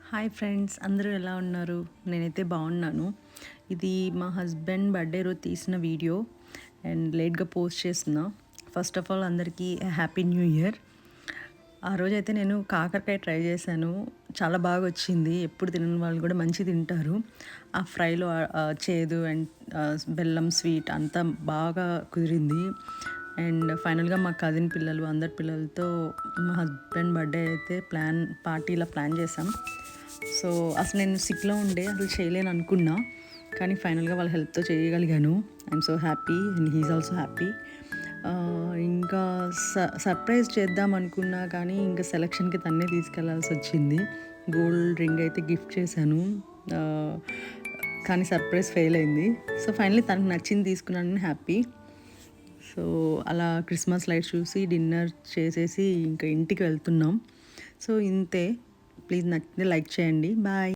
Hi friends, అందరూ ఎలా ఉన్నారు? నేనైతే బాగున్నాను. ఇది మా హస్బెండ్ బర్త్డే రోజు తీసిన వీడియో అండ్ లేట్గా పోస్ట్ చేస్తున్నా. ఫస్ట్ ఆఫ్ ఆల్ అందరికీ హ్యాపీ న్యూ ఇయర్. ఆ రోజైతే నేను కాకరకాయ ట్రై చేశాను. చాలా బాగా వచ్చింది. ఎప్పుడు తినని వాళ్ళు కూడా మంచి తింటారు. ఆ ఫ్రైలో చేదు అండ్ బెల్లం స్వీట్ అంతా బాగా కుదిరింది. అండ్ ఫైనల్గా మా కజిన్ పిల్లలు అందరి పిల్లలతో మా హస్బెండ్ బర్త్డే అయితే పార్టీలా ప్లాన్ చేసాం. సో అసలు నేను సిక్లో ఉండే అసలు చేయలేను అనుకున్నా, కానీ ఫైనల్గా వాళ్ళ హెల్ప్తో చేయగలిగాను. I'm so happy and he's also happy. ఇంకా సర్ప్రైజ్ చేద్దాం అనుకున్నా, కానీ ఇంకా సెలక్షన్కి తన్నే తీసుకెళ్లాల్సి వచ్చింది. గోల్డ్ రింగ్ అయితే గిఫ్ట్ చేశాను, కానీ సర్ప్రైజ్ ఫెయిల్ అయింది. సో ఫైనల్లీ తనకు నచ్చింది తీసుకున్నాను, హ్యాపీ. సో అలా క్రిస్మస్ లైట్స్ చూసి డిన్నర్ చేసేసి ఇంకా ఇంటికి వెళ్తున్నాం. సో ఇంతే. ప్లీజ్ నచ్చితే లైక్ చేయండి. బాయ్.